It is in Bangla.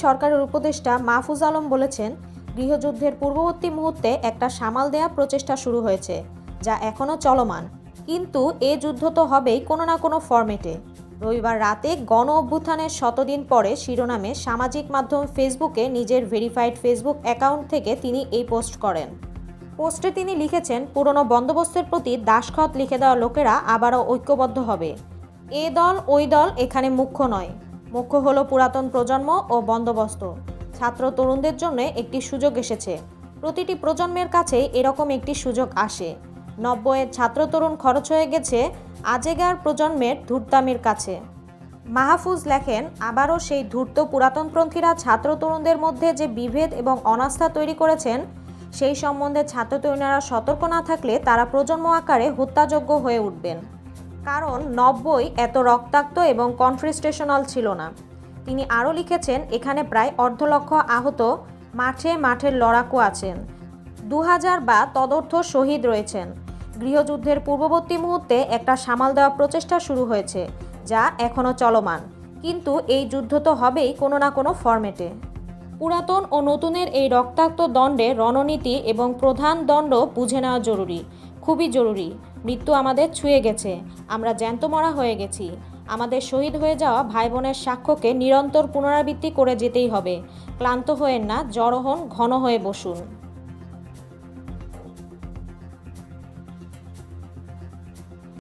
সরকারের উপদেষ্টা মাহফুজ আলম বলেছেন, গৃহযুদ্ধের পূর্ববর্তী মুহূর্তে একটা সামাল দেয়া প্রচেষ্টা শুরু হয়েছে, যা এখনও চলমান। কিন্তু এ যুদ্ধ তো হবেই কোনো না কোনো ফরম্যাটে। রবিবার রাতে গণ অভ্যুত্থানের শতদিন পরে শিরোনামে সামাজিক মাধ্যম ফেসবুকে নিজের ভেরিফাইড ফেসবুক অ্যাকাউন্ট থেকে তিনি এই পোস্ট করেন। পোস্টে তিনি লিখেছেন, পুরনো বন্দোবস্তের প্রতি দাসখত লিখে দেওয়া লোকেরা আবারও ঐক্যবদ্ধ হবে। এ দল ওই দল এখানে মুখ্য নয়, মুখ্য হলো পুরাতন প্রজন্ম ও বন্দোবস্ত। ছাত্র তরুণদের জন্য একটি সুযোগ এসেছে। প্রতিটি প্রজন্মের কাছেই এরকম একটি সুযোগ আসে। 90-এর ছাত্র তরুণ খরচ হয়ে গেছে আজেগার প্রজন্মের ধূর্তামির কাছে। মাহফুজ লেখেন, আবারও সেই ধূর্ত পুরাতনপন্থীরা ছাত্র তরুণদের মধ্যে যে বিভেদ এবং অনাস্থা তৈরি করেছেন, সেই সম্বন্ধে ছাত্র তরুণেরা সতর্ক না থাকলে তারা প্রজন্ম আকারে হত্যাযোগ্য হয়ে উঠবেন। কারণ 90 এত রক্তাক্ত এবং কনফ্রিস্টেশনাল ছিল না। তিনি আরও লিখেছেন, এখানে প্রায় 1.5 লক্ষ আহত, মাঠের লড়াকু আছেন, 2000 বা তদর্থ শহীদ রয়েছেন। গৃহযুদ্ধের পূর্ববর্তী মুহূর্তে একটা সামাল দেওয়া প্রচেষ্টা শুরু হয়েছে, যা এখনও চলমান। কিন্তু এই যুদ্ধ তো হবেই কোনো না কোনো ফরম্যাটে। পুরাতন ও নতুনের এই রক্তাক্ত দ্বন্দ্বে রণনীতি এবং প্রধান দণ্ড বুঝে নেওয়া জরুরি, খুবই জরুরি। মৃত্যু আমাদের ছুঁয়ে গেছে, আমরা জ্যান্ত মরা হয়ে গেছি। আমাদের শহীদ হয়ে যাওয়া ভাই বোনের সাক্ষ্যকে নিরন্তর পুনরাবৃত্তি করে যেতেই হবে। ক্লান্ত হয়েন না, জড়ো হন, ঘন হয়ে বসুন।